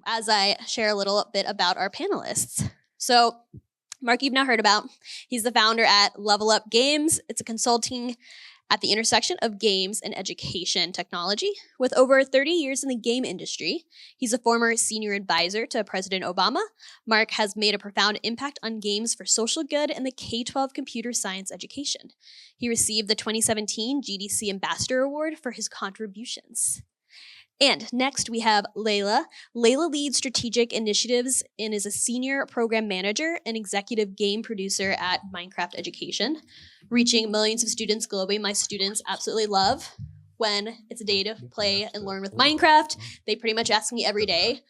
as I share a little bit about our panelists. So Mark, you've now heard about. He's the founder at Level Up Games. It's a consulting at the intersection of games and education technology. With over 30 years in the game industry, he's a former senior advisor to President Obama. Mark has made a profound impact on games for social good and the K-12 computer science education. He received the 2017 GDC Ambassador Award for his contributions. And next we have Layla. Layla leads strategic initiatives and is a senior program manager and executive game producer at Minecraft Education, reaching millions of students globally. My students absolutely love when it's a day to play and learn with Minecraft. They pretty much ask me every day,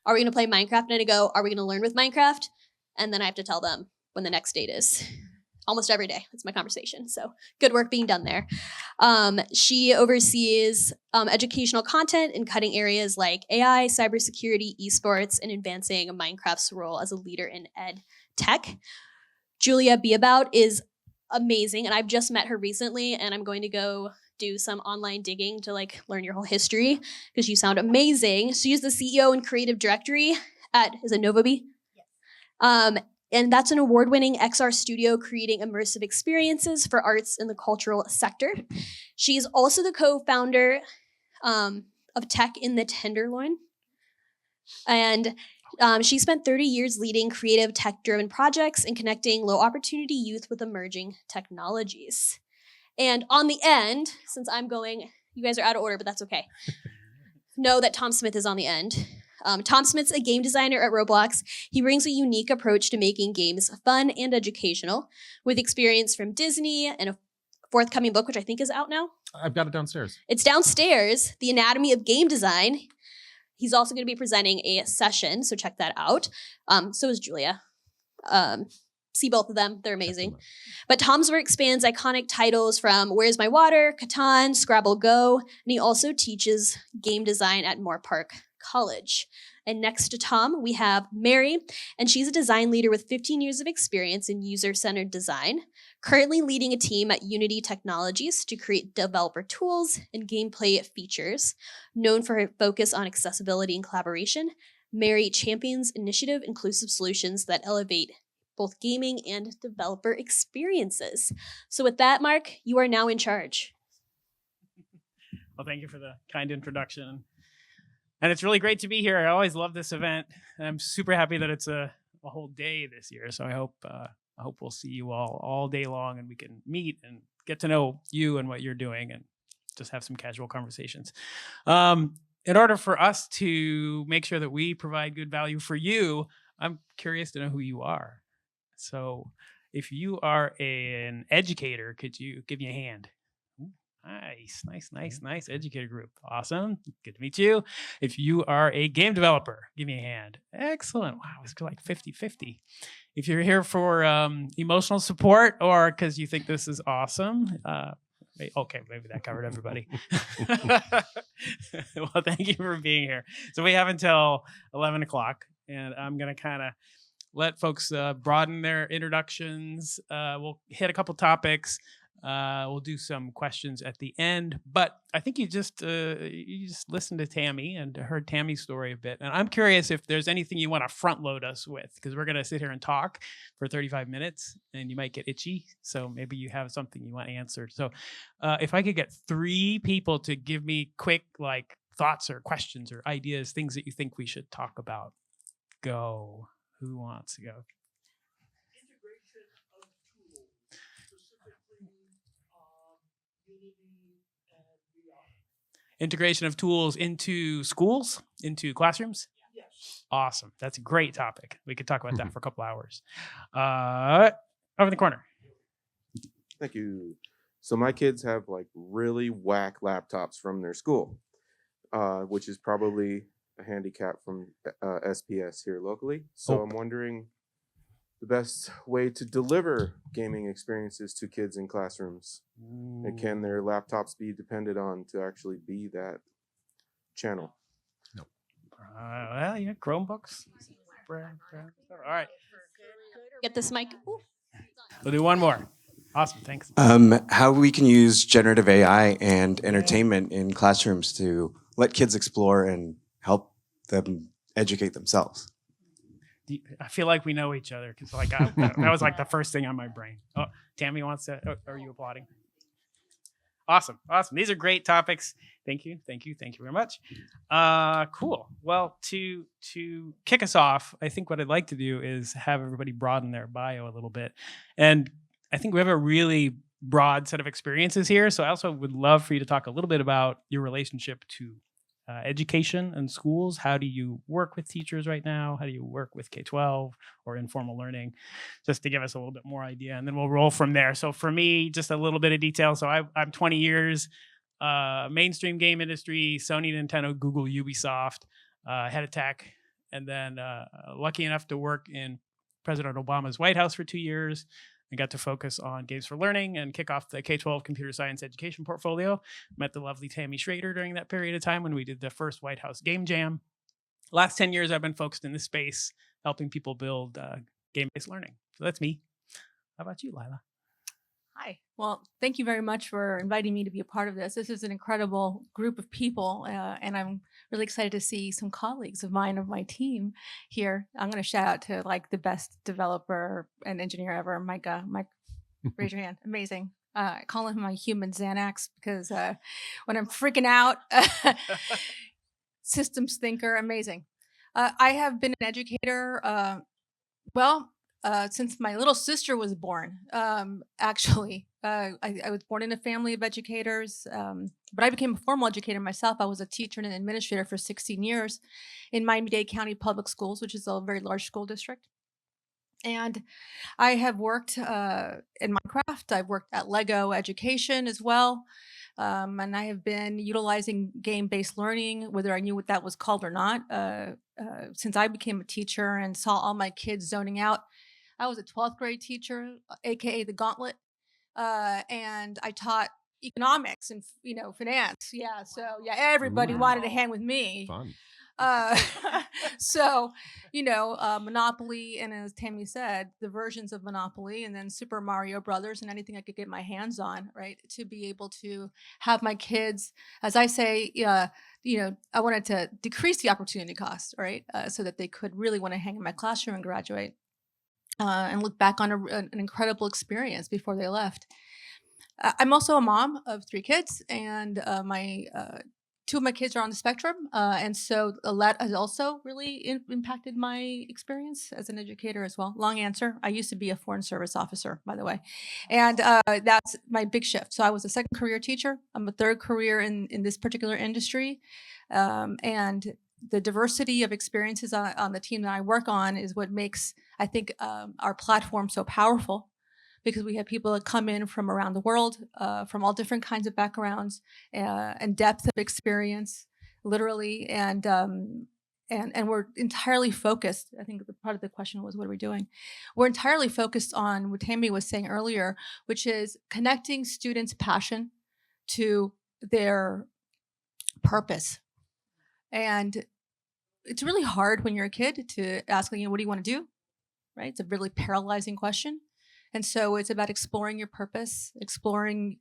are we gonna play Minecraft? And I go, are we gonna learn with Minecraft? And then I have to tell them when the next date is. Almost every day. That's my conversation. So good work being done there. She oversees educational content in cutting areas like AI, cybersecurity, esports, and advancing Minecraft's role as a leader in ed tech. Julia Beabout is amazing, and I've just met her recently, and I'm going to go do some online digging to learn your whole history because you sound amazing. She's the CEO and creative directory at, is it Novabee? Yes. And that's an award-winning XR studio creating immersive experiences for arts in the cultural sector. She's also the co-founder of Tech in the Tenderloin. And she spent 30 years leading creative tech-driven projects and connecting low-opportunity youth with emerging technologies. And on the end, since I'm going, you guys are out of order, but that's okay. Know that Tom Smith is on the end. Tom Smith's a game designer at Roblox. He brings a unique approach to making games fun and educational, with experience from Disney and a forthcoming book, which I think is out now. I've got it downstairs. It's downstairs, The Anatomy of Game Design. He's also going to be presenting a session, so check that out. So is Julia. See both of them, they're amazing. Excellent. But Tom's work spans iconic titles from Where's My Water, Catan, Scrabble Go, and he also teaches game design at Moore Park College. And next to Tom, we have Mary, and she's a design leader with 15 years of experience in user-centered design, currently leading a team at Unity Technologies to create developer tools and gameplay features. Known for her focus on accessibility and collaboration, Mary champions initiative inclusive solutions that elevate both gaming and developer experiences. So with that, Mark, you are now in charge. Well, thank you for the kind introduction. And it's really great to be here. I always love this event. And I'm super happy that it's a whole day this year. So I hope we'll see you all day long and we can meet and get to know you and what you're doing and just have some casual conversations. In order for us to make sure that we provide good value for you, I'm curious to know who you are. So if you are an educator, could you give me a hand? Nice educator group. Awesome. Good to meet you. If you are a game developer, give me a hand. Excellent. Wow, it's like 50-50. If you're here for emotional support or because you think this is awesome, okay, maybe that covered everybody. Well, thank you for being here. So we have until 11 o'clock, and I'm going to kind of let folks broaden their introductions. We'll hit a couple topics. We'll do some questions at the end, but I think you just listened to Tammy and heard Tammy's story a bit. And I'm curious if there's anything you want to front load us with, because we're going to sit here and talk for 35 minutes and you might get itchy. So maybe you have something you want answered. So if I could get 3 people to give me quick thoughts or questions or ideas, things that you think we should talk about. Go. Who wants to go? Integration of tools into schools, into classrooms? Yes. Awesome. That's a great topic. We could talk about that for a couple hours. Over in the corner. Thank you. So my kids have really whack laptops from their school, which is probably a handicap from SPS here locally. So I'm wondering the best way to deliver gaming experiences to kids in classrooms. And can their laptops be depended on to actually be that channel? No. Well, yeah, Chromebooks. All right. Get this mic. Ooh. We'll do one more. Awesome, thanks. How we can use generative AI and entertainment in classrooms to let kids explore and help them educate themselves? I feel like we know each other because that was like the first thing on my brain. Oh, Tammy wants to. Oh, are you applauding? Awesome. These are great topics. Thank you very much. Cool. Well, to kick us off, I think what I'd like to do is have everybody broaden their bio a little bit, and I think we have a really broad set of experiences here. So I also would love for you to talk a little bit about your relationship to education and schools. How do you work with teachers right now? How do you work with K-12 or informal learning? Just to give us a little bit more idea, and then we'll roll from there. So for me, just a little bit of detail. So I'm 20 years, mainstream game industry, Sony, Nintendo, Google, Ubisoft, head of tech, and then lucky enough to work in President Obama's White House for 2 years. I got to focus on games for learning and kick off the K-12 computer science education portfolio. Met the lovely Tammy Schrader during that period of time when we did the first White House Game Jam. Last 10 years, I've been focused in this space, helping people build game-based learning. So that's me. How about you, Lila? Hi. Well, thank you very much for inviting me to be a part of this. This is an incredible group of people, and I'm really excited to see some colleagues of mine, of my team here. I'm going to shout out to like the best developer and engineer ever, Micah. Mike, raise your hand. Amazing. I call him my human Xanax because when I'm freaking out, systems thinker, amazing. I have been an educator, since my little sister was born. Actually, I was born in a family of educators, but I became a formal educator myself. I was a teacher and an administrator for 16 years in Miami-Dade County Public Schools, which is a very large school district. And I have worked in Minecraft. I've worked at Lego Education as well. And I have been utilizing game-based learning, whether I knew what that was called or not, since I became a teacher and saw all my kids zoning out. I was a 12th grade teacher, AKA the Gauntlet, and I taught economics and finance. Yeah, so yeah, everybody wanted a hand with me. Fun. So, Monopoly, and as Tammy said, the versions of Monopoly, and then Super Mario Brothers, and anything I could get my hands on, right, to be able to have my kids, as I say, I wanted to decrease the opportunity cost, right, so that they could really want to hang in my classroom and graduate. And look back on an incredible experience before they left. I'm also a mom of 3 kids, and my 2 of my kids are on the spectrum, and so that has also really impacted my experience as an educator as well. Long answer. I used to be a foreign service officer, by the way, and that's my big shift. So I was a second career teacher. I'm a third career in this particular industry, and the diversity of experiences on the team that I work on is what makes, I think, our platform so powerful, because we have people that come in from around the world, from all different kinds of backgrounds and depth of experience, literally, and we're entirely focused. I think the part of the question was, what are we doing? We're entirely focused on what Tammy was saying earlier, which is connecting students' passion to their purpose. And it's really hard when you're a kid to ask, what do you want to do? Right? It's a really paralyzing question. And so it's about exploring your purpose, exploring,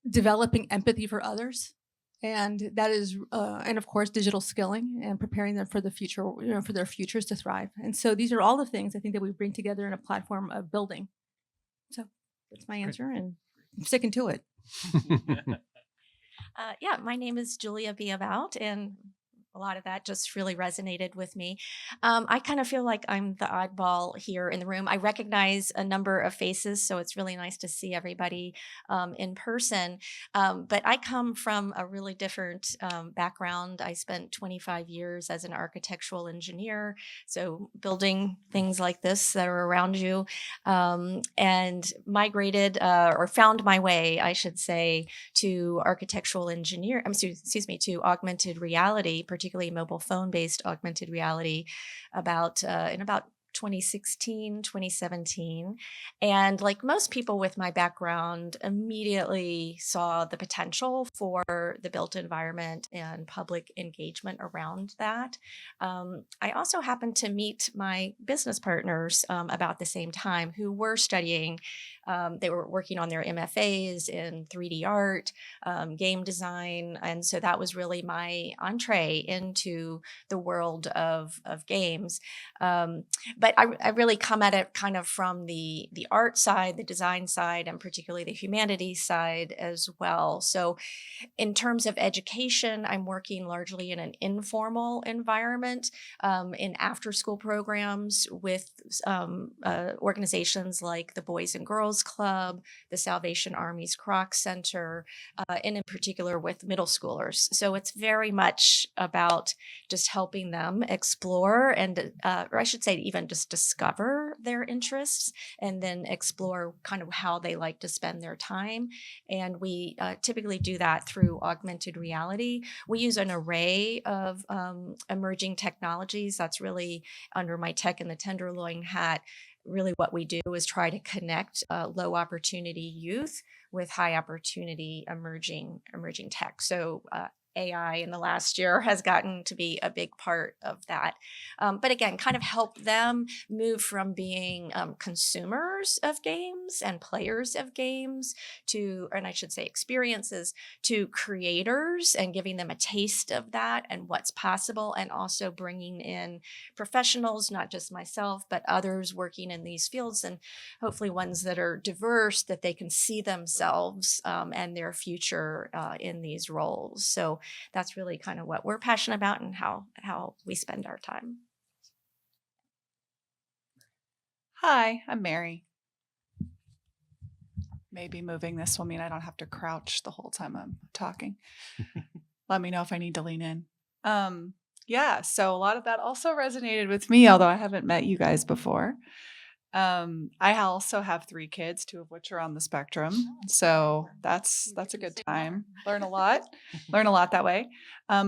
developing empathy for others. And that is, and of course, digital skilling and preparing them for the future, for their futures to thrive. And so these are all the things I think that we bring together in a platform of building. So that's my answer, and I'm sticking to it. My name is Julia Viabout, and a lot of that just really resonated with me. I kind of feel like I'm the oddball here in the room. I recognize a number of faces, so it's really nice to see everybody in person. But I come from a really different background. I spent 25 years as an architectural engineer, so building things like this that are around you, and migrated or found my way, I should say, to to augmented reality, particularly mobile phone-based augmented reality, in about 2016, 2017. And like most people with my background, immediately saw the potential for the built environment and public engagement around that. I also happened to meet my business partners about the same time who were studying. They were working on their MFAs in 3D art, game design. And so that was really my entree into the world of games. But I really come at it kind of from the art side, the design side, and particularly the humanities side as well. So in terms of education, I'm working largely in an informal environment, in after-school programs with organizations like the Boys and Girls Club, the Salvation Army's Croc Center, and in particular with middle schoolers. So it's very much about just helping them explore and, or I should say, even just discover their interests and then explore kind of how they like to spend their time. And we typically do that through augmented reality. We use an array of emerging technologies. That's really under my tech in the Tenderloin hat. Really what we do is try to connect low opportunity youth with high opportunity emerging tech. So AI in the last year has gotten to be a big part of that. But again, kind of help them move from being consumers of games and players of games to, and I should say experiences, to creators and giving them a taste of that and what's possible, and also bringing in professionals, not just myself, but others working in these fields, and hopefully ones that are diverse, that they can see themselves and their future in these roles. So that's really kind of what we're passionate about and how we spend our time. Hi, I'm Mary. Maybe moving this will mean I don't have to crouch the whole time I'm talking. Let me know if I need to lean in. Yeah, so a lot of that also resonated with me, although I haven't met you guys before. I also have 3 kids, 2 of which are on the spectrum. So that's a good time. Learn a lot that way.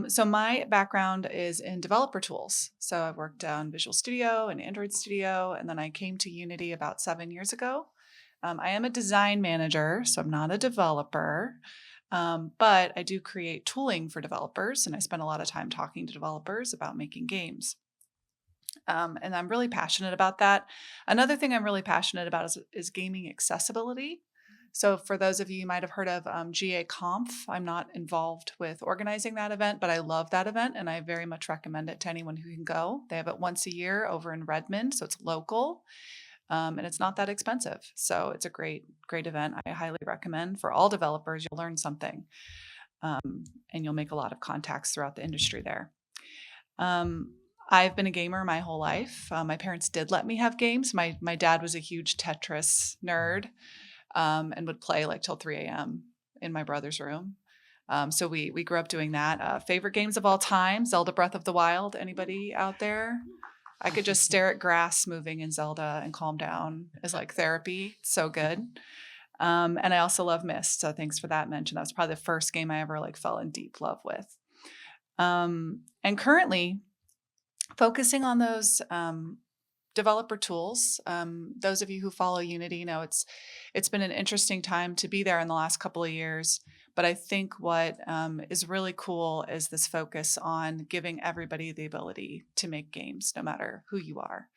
So my background is in developer tools. So I've worked on Visual Studio and Android Studio, and then I came to Unity about 7 years ago. I am a design manager, so I'm not a developer. But I do create tooling for developers, and I spend a lot of time talking to developers about making games. And I'm really passionate about that. Another thing I'm really passionate about is gaming accessibility. So for those of you might have heard of GA Conf, I'm not involved with organizing that event, but I love that event and I very much recommend it to anyone who can go. They have it once a year over in Redmond, so it's local. And it's not that expensive. So it's a great event. I highly recommend for all developers. You'll learn something and you'll make a lot of contacts throughout the industry there. I've been a gamer my whole life. My parents did let me have games. My dad was a huge Tetris nerd and would play like till 3 a.m. in my brother's room. So we grew up doing that. Favorite games of all time, Zelda Breath of the Wild. Anybody out there? I could just stare at grass moving in Zelda and calm down. It's like therapy. It's so good. And I also love Myst. So thanks for that mention. That was probably the first game I ever like fell in deep love with. And currently focusing on those developer tools. Those of you who follow Unity know it's been an interesting time to be there in the last couple of years. But I think what is really cool is this focus on giving everybody the ability to make games, no matter who you are.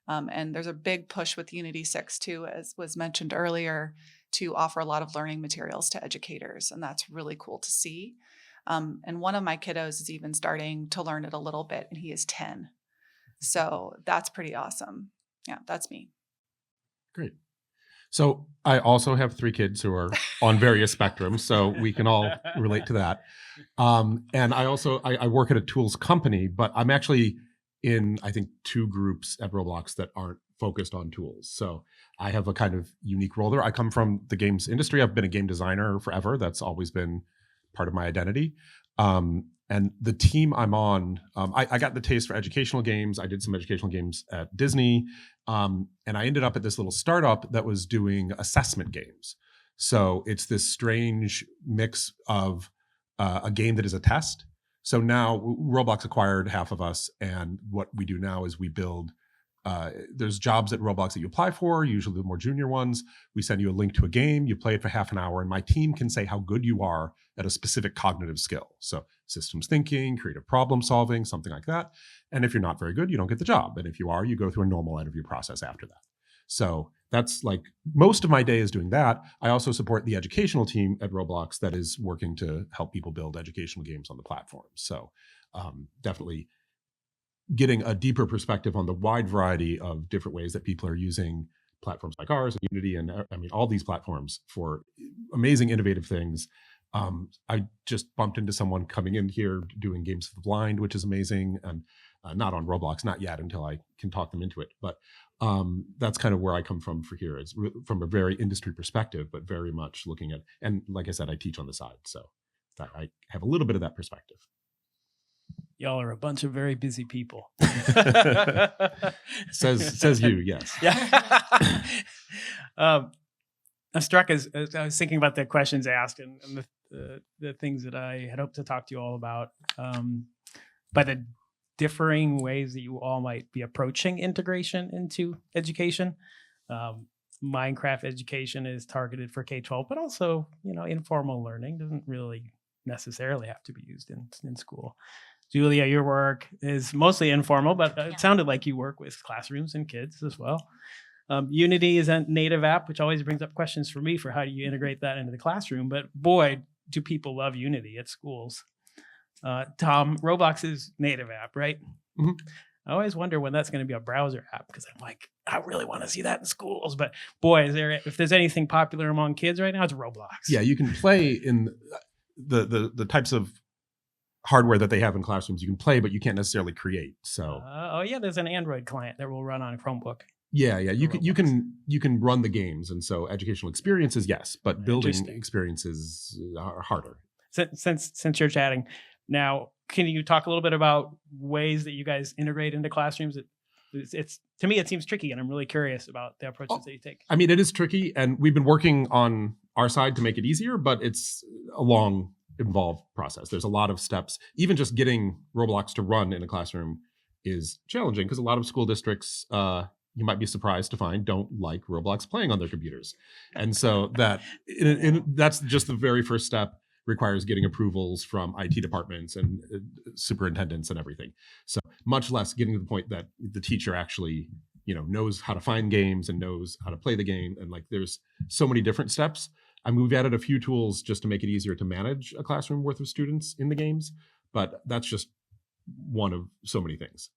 And there's a big push with Unity 6 too, as was mentioned earlier, to offer a lot of learning materials to educators. And that's really cool to see. And one of my kiddos is even starting to learn it a little bit, and he is 10. So that's pretty awesome. Yeah, that's me. Great. So I also have 3 kids who are on various spectrums, so we can all relate to that. And I work at a tools company, but I'm actually in, I think, 2 groups at Roblox that aren't focused on tools. So I have a kind of unique role there. I come from the games industry. I've been a game designer forever. That's always been part of my identity. And the team I'm on, I got the taste for educational games. I did some educational games at Disney. And I ended up at this little startup that was doing assessment games. So it's this strange mix of a game that is a test. So now Roblox acquired half of us. And what we do now is we build there's jobs at Roblox that you apply for, usually the more junior ones. We send you a link to a game, you play it for half an hour, and my team can say how good you are at a specific cognitive skill. So systems thinking, creative problem solving, something like that. And if you're not very good, you don't get the job. And if you are, you go through a normal interview process after that. So that's like most of my day is doing that. I also support the educational team at Roblox that is working to help people build educational games on the platform. So definitely getting a deeper perspective on the wide variety of different ways that people are using platforms like ours and Unity and I mean all these platforms for amazing innovative things. I just bumped into someone coming in here doing games for the blind, which is amazing, and not on Roblox, not yet until I can talk them into it. But that's kind of where I come from for here. It's from a very industry perspective, but very much looking at, and like I said, I teach on the side. So I have a little bit of that perspective. Y'all are a bunch of very busy people. says you, yes. Yeah. I'm struck as I was thinking about the questions asked and the things that I had hoped to talk to you all about, by the differing ways that you all might be approaching integration into education. Minecraft education is targeted for K-12, but also, informal learning doesn't really necessarily have to be used in school. Julia, your work is mostly informal, but it sounded like you work with classrooms and kids as well. Unity is a native app, which always brings up questions for me for how do you integrate that into the classroom. But boy, do people love Unity at schools. Tom, Roblox is native app, right? Mm-hmm. I always wonder when that's going to be a browser app because I'm like, I really want to see that in schools. But boy, if there's anything popular among kids right now, it's Roblox. Yeah, you can play in the types of hardware that they have in classrooms. You can play, but you can't necessarily create. So there's an Android client that will run on a Chromebook. Yeah, you can run the games, and so educational experiences, yes, but building experiences are harder. Since you're chatting now, can you talk a little bit about ways that you guys integrate into classrooms? It's to me, it seems tricky, and I'm really curious about the approaches that you take. I mean, it is tricky, and we've been working on our side to make it easier, but it's a long, involved process. There's a lot of steps. Even just getting Roblox to run in a classroom is challenging because a lot of school districts, you might be surprised to find, don't like Roblox playing on their computers. And so that's just the very first step, requires getting approvals from IT departments and superintendents and everything. So much less getting to the point that the teacher actually, knows how to find games and knows how to play the game. And like, there's so many different steps. I mean, we've added a few tools just to make it easier to manage a classroom worth of students in the games, but that's just one of so many things.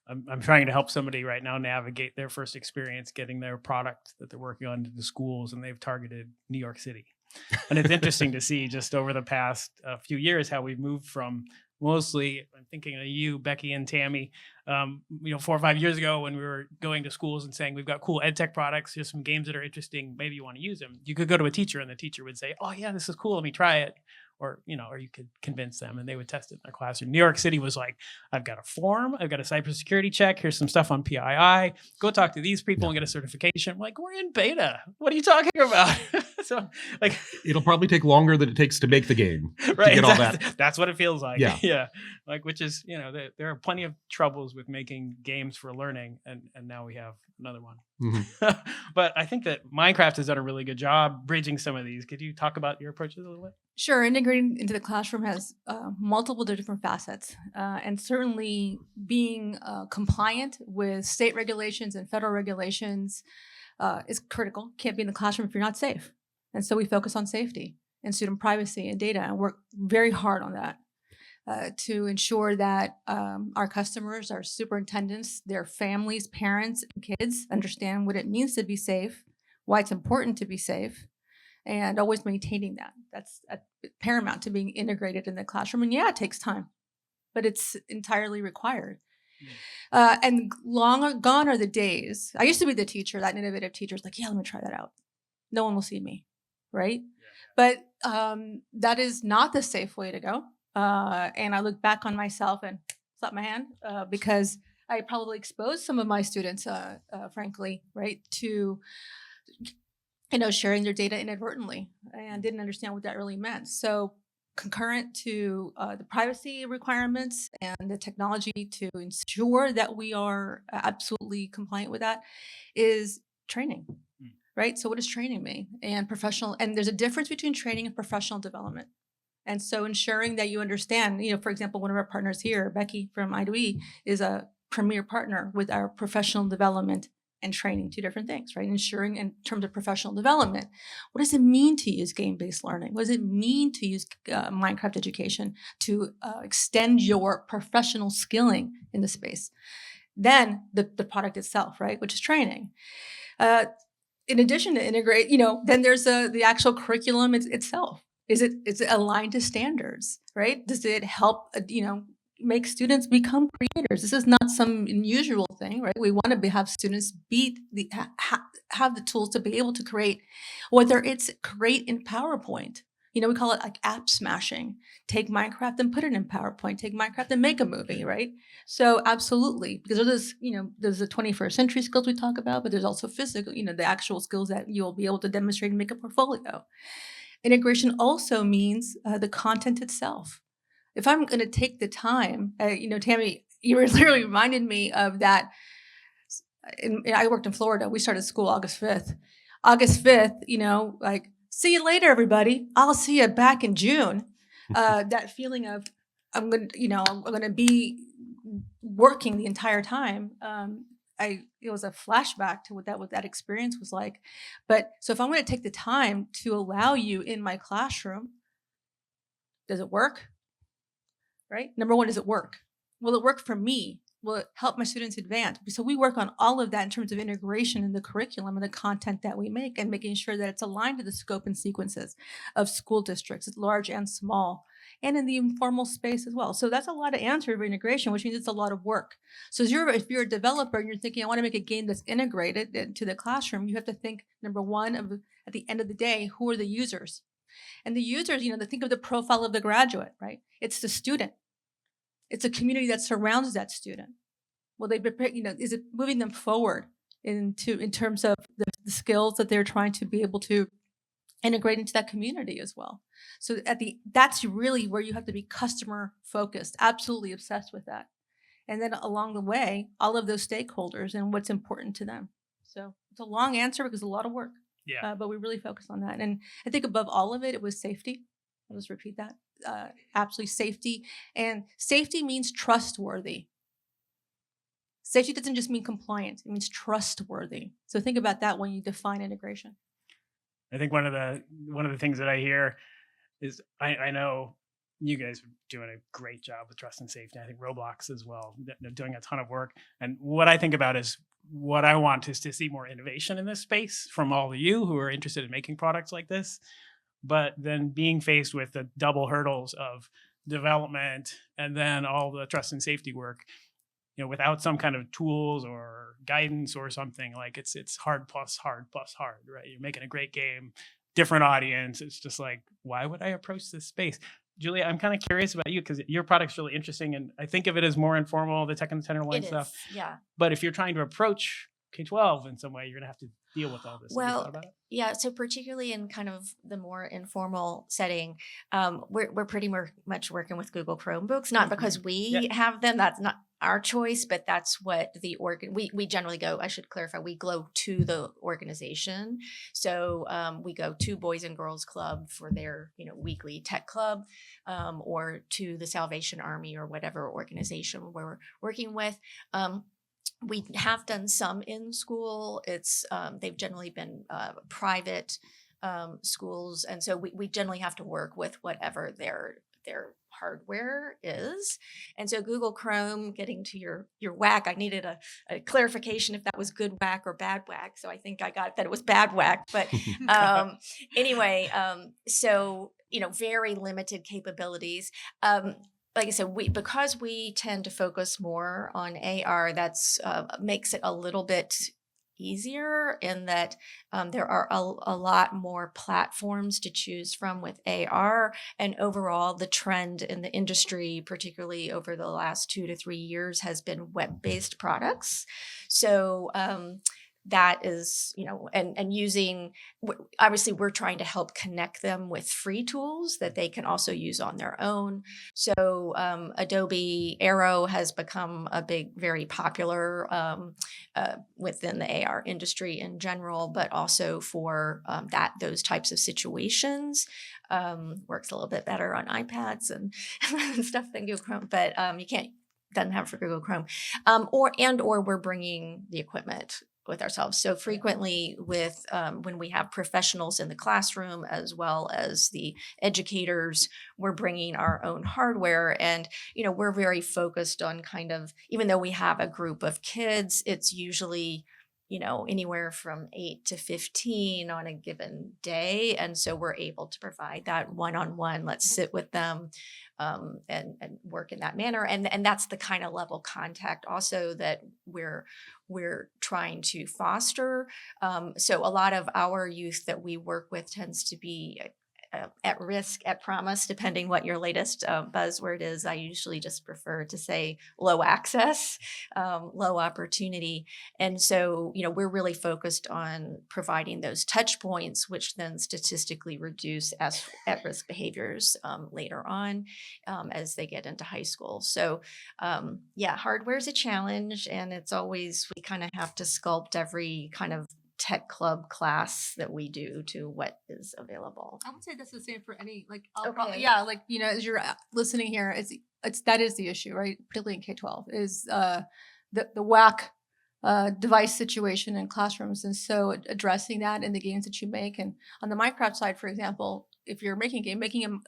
I'm trying to help somebody right now navigate their first experience getting their product that they're working on to the schools, and they've targeted New York City. And it's interesting to see just over the past few years how we've moved from mostly, I'm thinking of you, Becky and Tammy, 4 or 5 years ago when we were going to schools and saying, we've got cool ed tech products, here's some games that are interesting, maybe you want to use them. You could go to a teacher and the teacher would say, oh yeah, this is cool, let me try it. Or you could convince them and they would test it in their classroom. New York City was like, I've got a form, I've got a cybersecurity check, here's some stuff on PII, go talk to these people and get a certification. I'm like, we're in beta. What are you talking about? So like, it'll probably take longer than it takes to make the game. Right. To get all that. That's what it feels like. Yeah. Yeah. Like, which is, there are plenty of troubles with making games for learning. And now we have another one. Mm-hmm. But I think that Minecraft has done a really good job bridging some of these. Could you talk about your approaches a little bit? Sure. Integrating into the classroom has multiple different facets. And certainly being compliant with state regulations and federal regulations is critical. Can't be in the classroom if you're not safe. And so we focus on safety and student privacy and data and work very hard on that to ensure that our customers, our superintendents, their families, parents, and kids understand what it means to be safe, why it's important to be safe, and always maintaining that. That's paramount to being integrated in the classroom. And yeah, it takes time, but it's entirely required. And long gone are the days. I used to be the teacher, that innovative teacher is like, yeah, let me try that out. No one will see me, right? But that is not the safe way to go. And I look back on myself and slap my hand because I probably exposed some of my students, frankly, right, to sharing their data inadvertently and didn't understand what that really meant. So concurrent to the privacy requirements and the technology to ensure that we are absolutely compliant with that, is training, right? So what does training mean? And professional, and there's a difference between training and professional development. And so ensuring that you understand, for example, one of our partners here, Becky from I2E, is a premier partner with our professional development and training, two different things, right? Ensuring in terms of professional development, what does it mean to use game-based learning? What does it mean to use Minecraft education to extend your professional skilling in the space? Then the product itself, right, which is training. In addition to integrate, then there's the actual curriculum itself. Is it aligned to standards, right? Does it help, make students become creators? This is not some unusual thing, right? We want to have students have the tools to be able to create, whether it's create in PowerPoint. We call it like app smashing. Take Minecraft and put it in PowerPoint. Take Minecraft and make a movie, right? So absolutely, because there's the 21st century skills we talk about, but there's also physical, the actual skills that you'll be able to demonstrate and make a portfolio. Integration also means the content itself. If I'm going to take the time, Tammy, you were literally reminded me of that. I worked in Florida. We started school August 5th. August 5th, see you later, everybody. I'll see you back in June. That feeling of I'm going to be working the entire time. It was a flashback to what that experience was like. But so if I'm going to take the time to allow you in my classroom, does it work? Right? Number one, does it work? Will it work for me? Will it help my students advance? So we work on all of that in terms of integration in the curriculum and the content that we make, and making sure that it's aligned to the scope and sequences of school districts, large and small, and in the informal space as well. So that's a lot of answer for integration, which means it's a lot of work. So if you're a developer and you're thinking, I want to make a game that's integrated into the classroom, you have to think, number one, at the end of the day, who are the users? And the users, they think of the profile of the graduate, right? It's the student. It's a community that surrounds that student. Will they prepare, is it moving them forward in terms of the skills that they're trying to be able to integrate into that community as well? So that's really where you have to be customer focused, absolutely obsessed with that. And then along the way, all of those stakeholders and what's important to them. So it's a long answer because it's a lot of work. Yeah. But we really focus on that. And I think above all of it, it was safety. I'll just repeat that. Absolutely safety. And safety means trustworthy. Safety doesn't just mean compliant. It means trustworthy. So think about that when you define integration. I think one of the things that I hear is I know you guys are doing a great job with trust and safety. I think Roblox as well, they're doing a ton of work. And what I think about is what I want is to see more innovation in this space from all of you who are interested in making products like this. But then being faced with the double hurdles of development and then all the trust and safety work, without some kind of tools or guidance or something, like it's hard plus hard plus hard, right? You're making a great game, different audience. It's just like, why would I approach this space? Julia, I'm kind of curious about you because your product's really interesting, and I think of it as more informal, the tech and tenderloin stuff. Yeah. But if you're trying to approach K-12 in some way, you're going to have to deal with all this. Well, yeah. So particularly in kind of the more informal setting, we're pretty much working with Google Chromebooks, not because we have them. That's not our choice, but that's what we generally go. I should clarify. We go to the organization. So we go to Boys and Girls Club for their weekly tech club, or to the Salvation Army or whatever organization we're working with. We have done some in school. They've generally been private schools, and so we generally have to work with whatever their hardware is. And so Google Chrome, getting to your whack, I needed a clarification if that was good whack or bad whack. So I think I got that it was bad whack. But anyway, so very limited capabilities. Like I said, because we tend to focus more on AR, that's makes it a little bit easier in that there are a lot more platforms to choose from with AR, and overall the trend in the industry, particularly over the last 2 to 3 years, has been web-based products. So that is, and using, obviously we're trying to help connect them with free tools that they can also use on their own. So Adobe Aero has become a very popular within the AR industry in general, but also for those types of situations. Works a little bit better on iPads and stuff than Google Chrome, but doesn't have for Google Chrome. Or we're bringing the equipment with ourselves. So frequently with when we have professionals in the classroom as well as the educators, we're bringing our own hardware. And, we're very focused on kind of, even though we have a group of kids, it's usually, anywhere from 8 to 15 on a given day. And so we're able to provide that one-on-one, let's sit with them and work in that manner. And that's the kind of level contact also that we're trying to foster. So a lot of our youth that we work with tends to be at risk, at promise, depending what your latest buzzword is. I usually just prefer to say low access, low opportunity. And so, we're really focused on providing those touch points, which then statistically reduce at-risk behaviors later on as they get into high school. So hardware is a challenge, and it's always, we kind of have to sculpt every kind of tech club class that we do to what is available. I would say that's the same for any, Okay. as you're listening here, that is the issue, right? Particularly in K-12 is the whack device situation in classrooms. And so addressing that in the games that you make. And on the Minecraft side, for example, if you're making a game,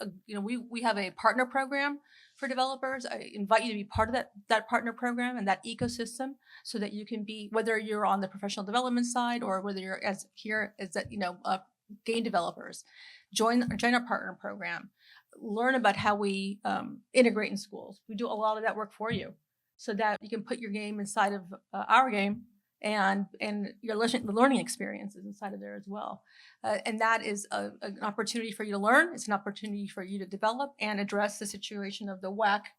we have a partner program for developers. I invite you to be part of that partner program and that ecosystem, so that you can be, whether you're on the professional development side or whether you're game developers, join our partner program, learn about how we integrate in schools. We do a lot of that work for you, so that you can put your game inside of our game, and your learning experiences inside of there as well. And that is an opportunity for you to learn. It's an opportunity for you to develop and address the situation of the whack.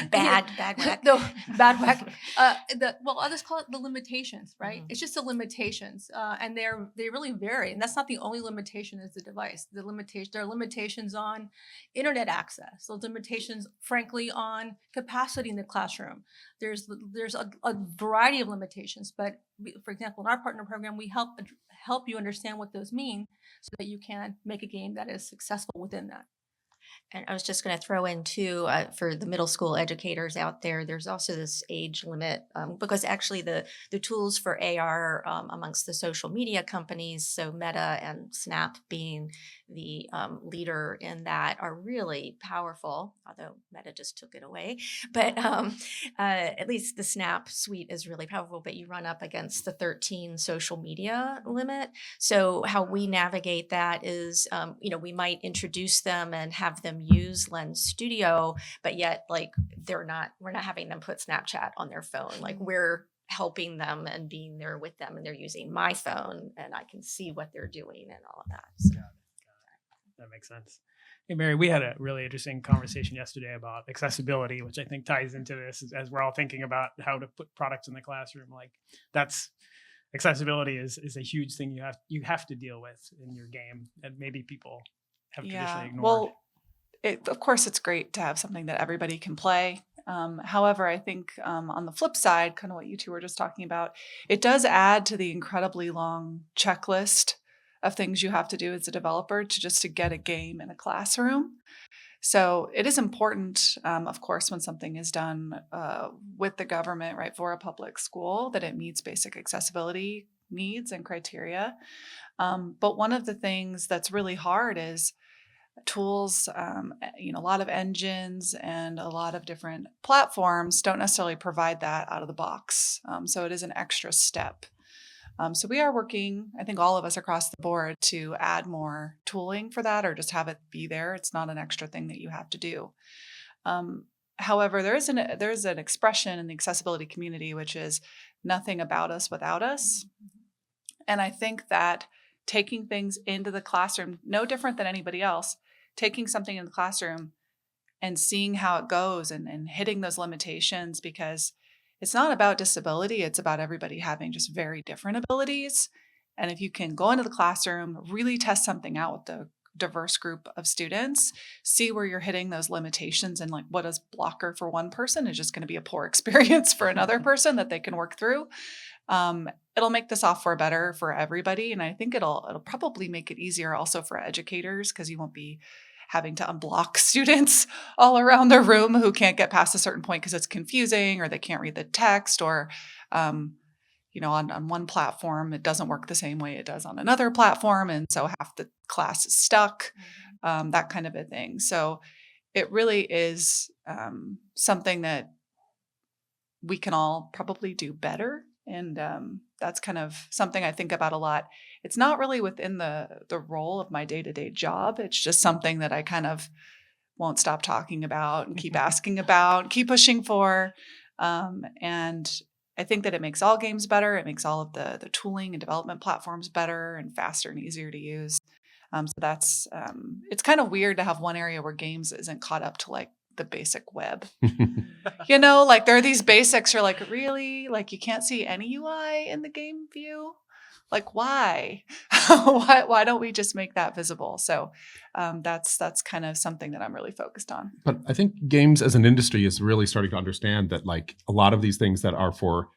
Bad whack. No, bad whack. I'll just call it the limitations, right? Mhm. It's just the limitations, and they really vary. And that's not the only limitation is the device. There are limitations on internet access. Those limitations, frankly, on capacity in the classroom. There's a variety of limitations. But for example, in our partner program, we help you understand what those mean, so that you can make a game that is successful within that. And I was just going to throw in too, for the middle school educators out there, there's also this age limit, because actually the tools for AR amongst the social media companies, so Meta and Snap being the leader in that, are really powerful, although Meta just took it away. But at least the Snap suite is really powerful, but you run up against the 13 social media limit. So how we navigate that is, we might introduce them and have them use Lens Studio, but yet we're not having them put Snapchat on their phone. We're helping them and being there with them, and they're using my phone, and I can see what they're doing and all of that. So. That makes sense. Hey, Mary, we had a really interesting conversation yesterday about accessibility, which I think ties into this as we're all thinking about how to put products in the classroom. Accessibility is a huge thing you have to deal with in your game, and maybe people have traditionally ignored. Well, of course, it's great to have something that everybody can play. However, I think on the flip side, kind of what you two were just talking about, it does add to the incredibly long checklist of things you have to do as a developer to get a game in a classroom. So it is important, of course, when something is done with the government, right, for a public school, that it meets basic accessibility needs and criteria. But one of the things that's really hard is tools, a lot of engines and a lot of different platforms don't necessarily provide that out of the box. So it is an extra step. So we are working, I think all of us across the board, to add more tooling for that, or just have it be there. It's not an extra thing that you have to do. However, there's an expression in the accessibility community, which is nothing about us without us. And I think that taking things into the classroom, no different than anybody else, taking something in the classroom and seeing how it goes and hitting those limitations, because it's not about disability. It's about everybody having just very different abilities. And if you can go into the classroom, really test something out with the diverse group of students, see where you're hitting those limitations, and like what is blocker for one person is just going to be a poor experience for another person that they can work through. It'll make the software better for everybody. And I think it'll probably make it easier also for educators, because you won't be having to unblock students all around the room who can't get past a certain point because it's confusing or they can't read the text, or on one platform, it doesn't work the same way it does on another platform. And so half the class is stuck, that kind of a thing. So it really is something that we can all probably do better. And that's kind of something I think about a lot. It's not really within the role of my day-to-day job. It's just something that I kind of won't stop talking about and keep asking about, keep pushing for. And I think that it makes all games better. It makes all of the tooling and development platforms better and faster and easier to use. So that's, it's kind of weird to have one area where games isn't caught up to like the basic web. Like there are these basics, you're like, really? Like you can't see any UI in the game view? Like why? why don't we just make that visible? So that's kind of something that I'm really focused on. But I think games as an industry is really starting to understand that like a lot of these things that are for,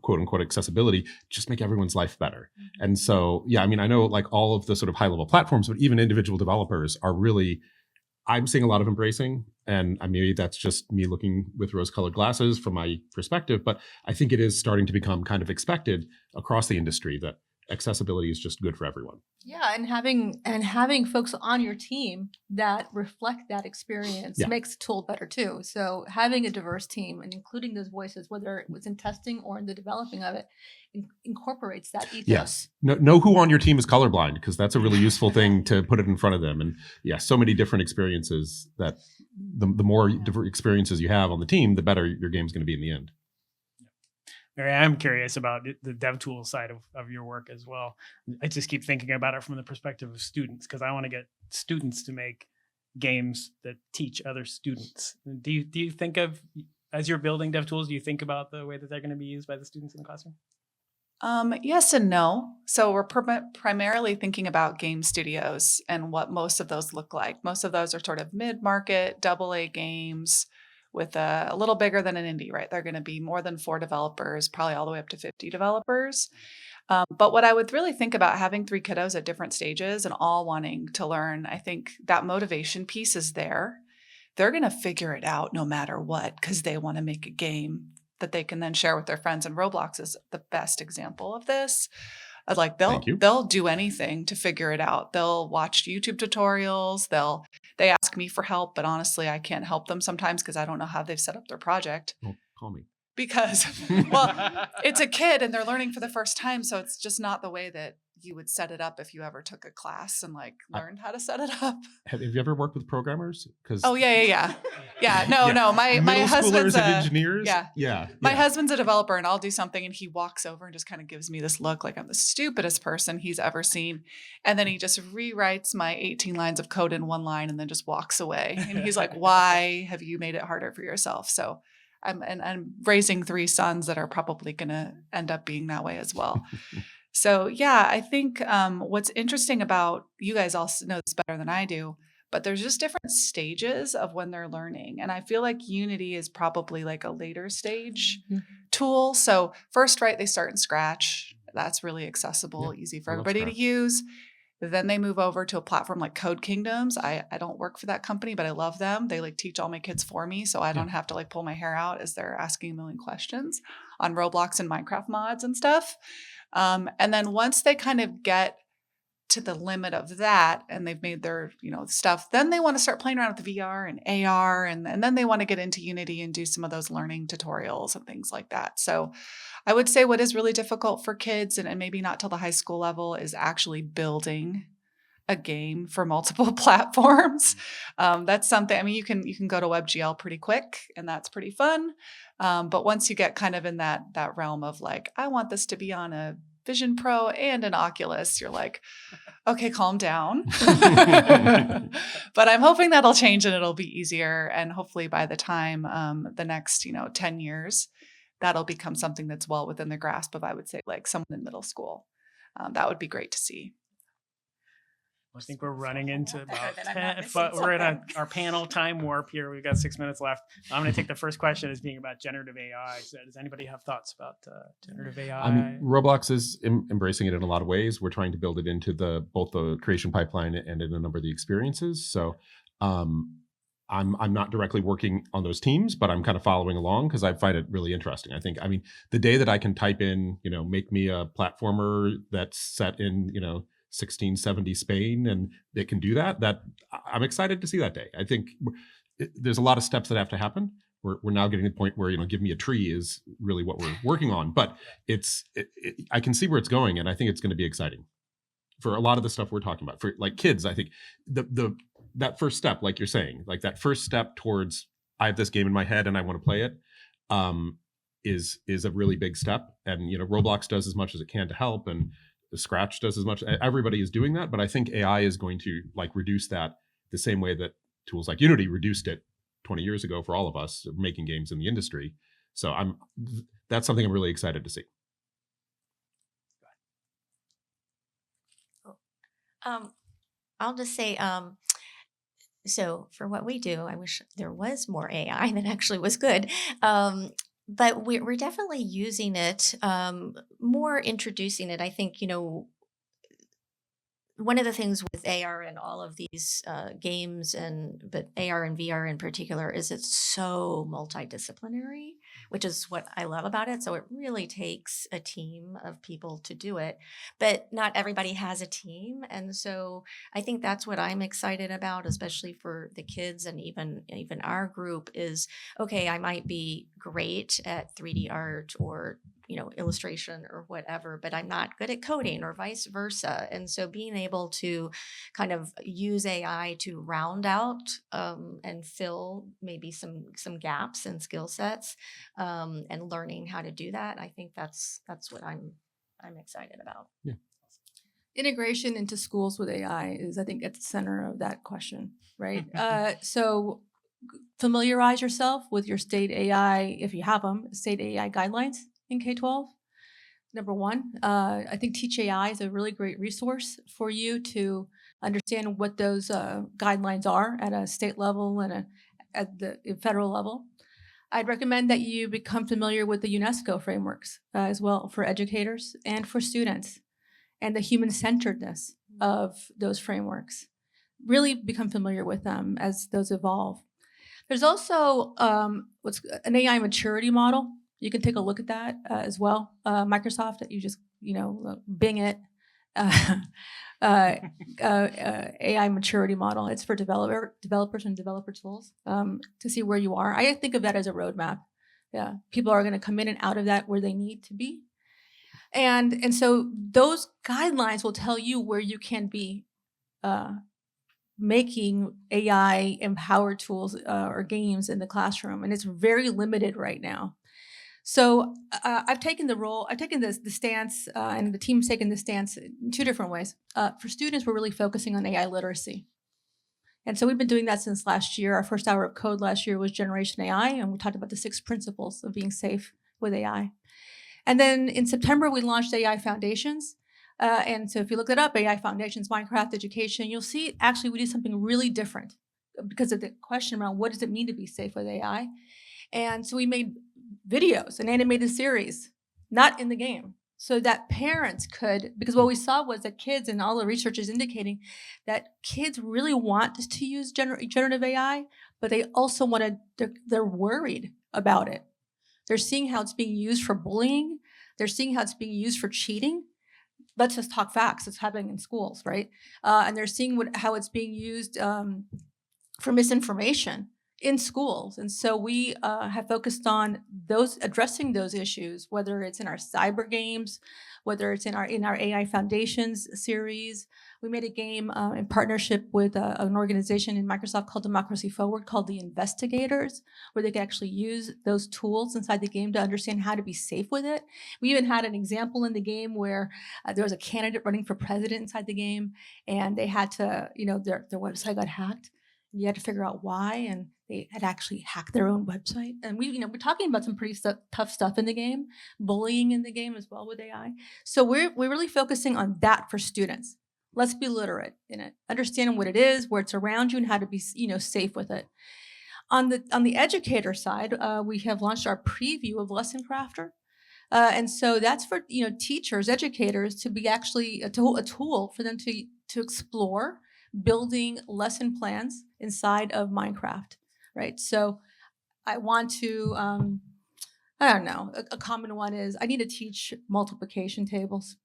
quote unquote accessibility just make everyone's life better. Mm-hmm. And so, yeah, I mean, I know like all of the sort of high level platforms, but even individual developers are really, I'm seeing a lot of embracing, and maybe that's just me looking with rose-colored glasses from my perspective, but I think it is starting to become kind of expected across the industry that accessibility is just good for everyone. Yeah, and having folks on your team that reflect that experience makes the tool better too. So having a diverse team and including those voices, whether it was in testing or in the developing of it, incorporates that ethos. Yes. Know who on your team is colorblind, because that's a really useful thing to put it in front of them. And so many different experiences that the more different experiences you have on the team, the better your game's going to be in the end. Mary, I'm curious about the dev tool side of your work as well. I just keep thinking about it from the perspective of students, because I want to get students to make games that teach other students. Do you think of, as you're building dev tools, do you think about the way that they're going to be used by the students in the classroom? Yes and no. So we're primarily thinking about game studios and what most of those look like. Most of those are sort of mid-market, AA games with a little bigger than an indie, right? They're going to be more than 4 developers, probably all the way up to 50 developers. But what I would really think about having 3 kiddos at different stages and all wanting to learn, I think that motivation piece is there. They're going to figure it out no matter what, because they want to make a game that they can then share with their friends. And Roblox is the best example of this. Like they'll do anything to figure it out. They'll watch YouTube tutorials. They ask me for help, but honestly, I can't help them sometimes because I don't know how they've set up their project. Well, call me. Because, well, it's a kid and they're learning for the first time. So it's just not the way that you would set it up if you ever took a class and like learned how to set it up. Have you ever worked with programmers? Oh yeah. No. My husband's and engineers. My husband's a developer, and I'll do something, and he walks over and just kind of gives me this look like I'm the stupidest person he's ever seen, and then he just rewrites my 18 lines of code in 1 line, and then just walks away. And he's like, "Why have you made it harder for yourself?" So I'm raising 3 sons that are probably going to end up being that way as well. So I think what's interesting about, you guys all know this better than I do, but there's just different stages of when they're learning. And I feel like Unity is probably like a later stage tool. So first, right, they start in Scratch. That's really accessible, easy for everybody to use. Then they move over to a platform like Code Kingdoms. I don't work for that company, but I love them. They like teach all my kids for me, so I don't have to like pull my hair out as they're asking a million questions on Roblox and Minecraft mods and stuff. And then once they kind of get to the limit of that and they've made their, stuff, then they want to start playing around with VR and AR. And then they want to get into Unity and do some of those learning tutorials and things like that. So I would say what is really difficult for kids, and maybe not till the high school level, is actually building a game for multiple platforms. That's something, you can go to WebGL pretty quick, and that's pretty fun. But once you get kind of in that realm of like, I want this to be on a Vision Pro and an Oculus, you're like, okay, calm down. But I'm hoping that'll change and it'll be easier. And hopefully by the time the next 10 years, that'll become something that's well within the grasp of, I would say, like someone in middle school. That would be great to see. I think we're running into about that I'm not 10, missing but we're in something. our panel time warp here. We've got 6 minutes left. I'm going to take the first question as being about generative AI. So does anybody have thoughts about generative AI? Roblox is embracing it in a lot of ways. We're trying to build it into both the creation pipeline and in a number of the experiences. So I'm not directly working on those teams, but I'm kind of following along because I find it really interesting. I mean, the day that I can type in, make me a platformer that's set in, 1670 Spain, and it can do that I'm excited to see that day. I think there's a lot of steps that have to happen. We're now getting to the point where, give me a tree is really what we're working on, but I can see where it's going, and I think it's going to be exciting for a lot of the stuff we're talking about. For like kids, I think that first step, like you're saying, like that first step towards, I have this game in my head and I want to play it, is a really big step. And, Roblox does as much as it can to help, and the Scratch does as much. Everybody is doing that, but I think AI is going to reduce that the same way that tools like Unity reduced it 20 years ago for all of us making games in the industry. So that's something I'm really excited to see. I'll just say, so for what we do, I wish there was more AI that actually was good. But we're definitely using it, more introducing it. I think, one of the things with AR and all of these games, but AR and VR in particular, is it's so multidisciplinary, which is what I love about it. So it really takes a team of people to do it, but not everybody has a team. And so I think that's what I'm excited about, especially for the kids and even our group is, okay, I might be great at 3D art or illustration or whatever, but I'm not good at coding or vice versa. And so being able to kind of use AI to round out and fill maybe some gaps in skill sets, and learning how to do that, I think that's what I'm excited about. Yeah. Integration into schools with AI is, I think, at the center of that question, right? So familiarize yourself with your state AI, if you have them, state AI guidelines in K-12. Number one, I think Teach AI is a really great resource for you to understand what those guidelines are at a state level and at the federal level. I'd recommend that you become familiar with the UNESCO frameworks as well for educators and for students, and the human-centeredness of those frameworks. Really become familiar with them as those evolve. There's also what's an AI maturity model. You can take a look at that as well. Microsoft, you just, Bing it. AI maturity model. It's for developers and developer tools to see where you are. I think of that as a roadmap. Yeah, people are going to come in and out of that where they need to be. And so those guidelines will tell you where you can be making AI empowered tools or games in the classroom. And it's very limited right now. So I've taken the stance, and the team's taken the stance in two different ways. For students, we're really focusing on AI literacy. And so we've been doing that since last year. Our first hour of code last year was Generation AI, and we talked about the 6 principles of being safe with AI. And then in September, we launched AI Foundations. And so if you look it up, AI Foundations, Minecraft Education, you'll see actually we do something really different because of the question around what does it mean to be safe with AI. And so we made videos, an animated series, not in the game, so that parents could, because what we saw was that kids, and all the research is indicating that kids really want to use generative AI, but they also they're worried about it. They're seeing how it's being used for bullying. They're seeing how it's being used for cheating. Let's just talk facts. It's happening in schools, right? And they're seeing how it's being used for misinformation in schools. And so we have focused on addressing those issues, whether it's in our cyber games, whether it's in our AI Foundations series. We made a game in partnership with an organization in Microsoft called Democracy Forward called The Investigators, where they could actually use those tools inside the game to understand how to be safe with it. We even had an example in the game where there was a candidate running for president inside the game, and they had to, their website got hacked. You had to figure out why, and they had actually hacked their own website. And we're talking about some pretty tough stuff in the game, bullying in the game as well with AI. So we're really focusing on that for students. Let's be literate in it, understanding what it is, where it's around you, and how to be safe with it. On the educator side, we have launched our preview of Lesson Crafter. And so that's for teachers, educators to be actually a tool for them to explore building lesson plans inside of Minecraft, right? So I want to, I don't know, a common one is I need to teach multiplication tables,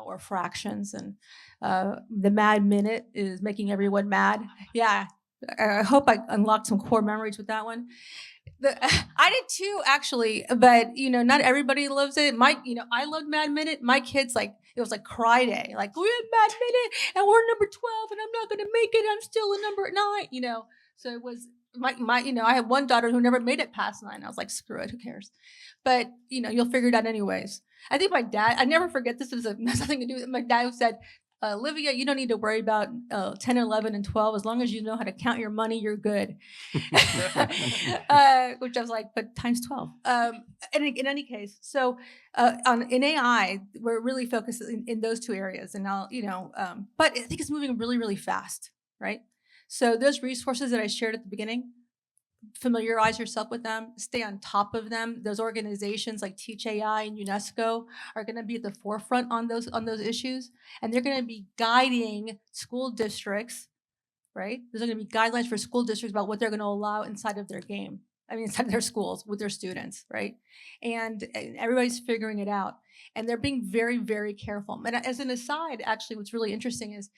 or fractions, and the mad minute is making everyone mad. Yeah, I hope I unlocked some core memories with that one. I did too, actually, but not everybody loves it. I loved Mad Minute. My kids it was like cry day. Like, we're in Mad Minute and we're number 12 and I'm not gonna make it. I'm still a number 9. So it was my I had one daughter who never made it past 9. I was like, screw it, who cares? But you'll figure it out anyways. I think my dad, I never forget this, has nothing to do with it. My dad said, Olivia, you don't need to worry about 10, 11, and 12. As long as you know how to count your money, you're good. Which I was like, but times 12. And in any case, so in AI, we're really focused in those two areas. And but I think it's moving really, really fast, right? So those resources that I shared at the beginning, familiarize yourself with them, stay on top of them. Those organizations like Teach AI and UNESCO are going to be at the forefront on those issues, and they're going to be guiding school districts, right? There's going to be guidelines for school districts about what they're going to allow inside of their game. Inside of their schools with their students, right? And everybody's figuring it out. And they're being very, very careful. And as an aside, actually, what's really interesting is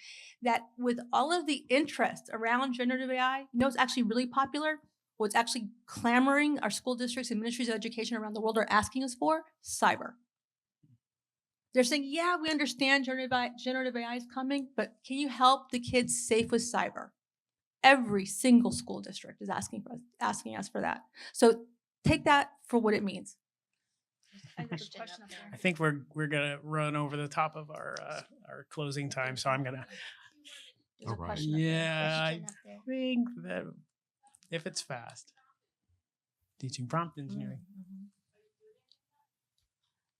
that with all of the interest around generative AI, it's actually really popular. What's actually clamoring our school districts and ministries of education around the world are asking us for? Cyber. They're saying, yeah, we understand generative AI is coming, but can you help the kids safe with cyber? Every single school district is asking us for that. So take that for what it means. I think we're gonna run over the top of our closing time, so I'm gonna. All right. Yeah, I think that if it's fast, teaching prompt engineering.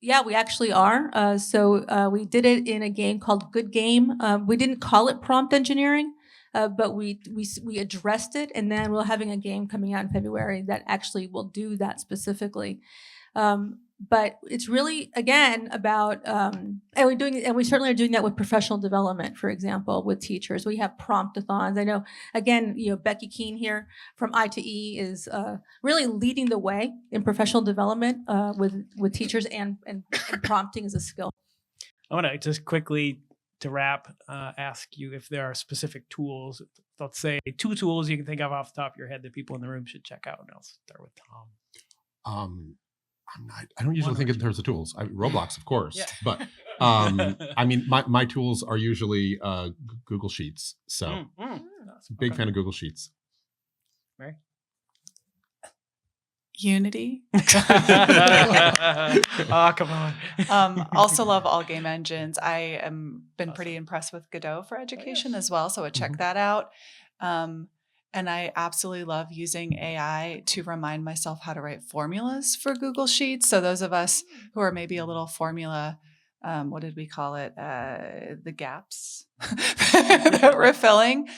Yeah, we actually are. So we did it in a game called Good Game. We didn't call it prompt engineering, but we addressed it, and then we're having a game coming out in February that actually will do that specifically. But it's really, again, about and we certainly are doing that with professional development. For example, with teachers, we have promptathons. I know, again, Becky Keene here from I2E is really leading the way in professional development with teachers and prompting as a skill. I want to just quickly, to wrap, ask you if there are specific tools. Let's say 2 tools you can think of off the top of your head that people in the room should check out. And I'll start with Tom. I don't usually think in terms of tools. Roblox, of course, Yeah. but my tools are usually Google Sheets. So big fan of Google Sheets. Mary? Unity. Oh, come on. Also love all game engines. I am been pretty impressed with Godot for education as well. So I would check that out. And I absolutely love using AI to remind myself how to write formulas for Google Sheets. So those of us who are maybe a little formula, what did we call it? The gaps that we're filling.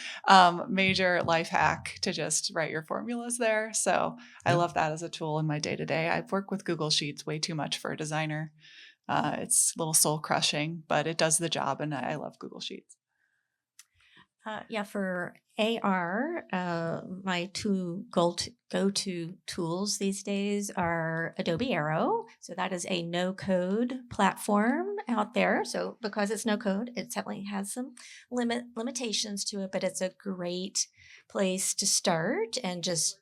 Major life hack to just write your formulas there. So I love that as a tool in my day-to-day. I've worked with Google Sheets way too much for a designer. It's a little soul crushing, but it does the job, and I love Google Sheets. For AR, my 2 go-to tools these days are Adobe Aero. So that is a no-code platform out there. So because it's no-code, it certainly has some limitations to it, but it's a great place to start and just.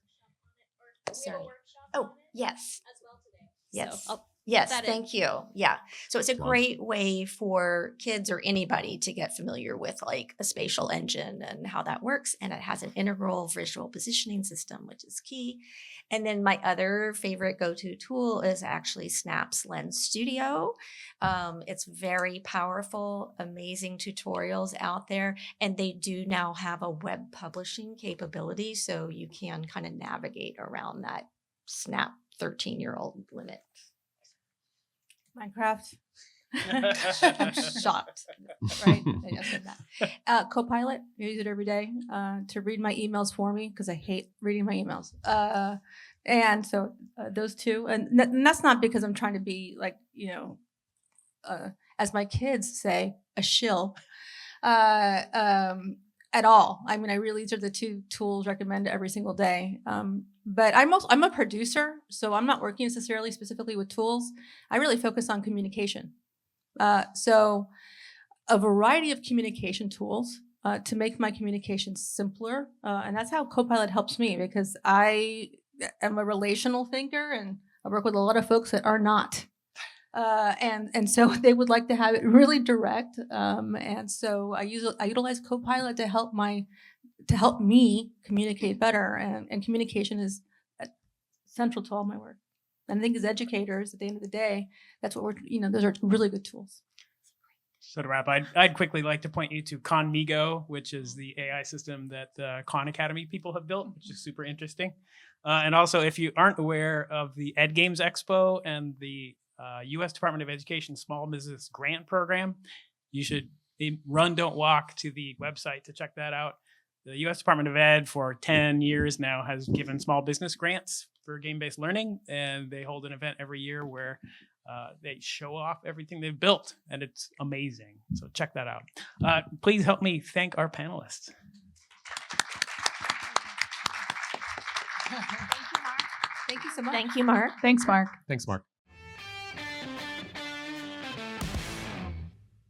Sorry. Oh, yes. As well today. Yes. So Yes, that in. thank you. Yeah. So it's a Wow. great way for kids or anybody to get familiar with like a spatial engine and how that works. And it has an integral visual positioning system, which is key. And then my other favorite go-to tool is actually Snap's Lens Studio. It's very powerful, amazing tutorials out there. And they do now have a web publishing capability. So you can kind of navigate around that Snap 13-year-old limit. Minecraft. I'm shocked, right? I just said that. Copilot, I use it every day to read my emails for me because I hate reading my emails. And so those two, and that's not because I'm trying to be like, as my kids say, a shill at all. I mean, these are the two tools recommended every single day. But I'm a producer, so I'm not working necessarily specifically with tools. I really focus on communication. So a variety of communication tools to make my communication simpler. And that's how Copilot helps me because I am a relational thinker and I work with a lot of folks that are not. And so they would like to have it really direct. And so I utilize Copilot to help me communicate better. And communication is central to all my work. And I think as educators, at the end of the day, that's what those are really good tools. So to wrap, I'd quickly like to point you to Conmigo, which is the AI system that Khan Academy people have built, which is super interesting. And also, if you aren't aware of the Ed Games Expo and the U.S. Department of Education Small Business Grant Program, you should run, don't walk to the website to check that out. The U.S. Department of Ed for 10 years now has given small business grants for game-based learning, and they hold an event every year where they show off everything they've built, and it's amazing. So check that out. Please help me thank our panelists. Thank you so much. Thank you, Mark. Thanks, Mark. Thanks, Mark.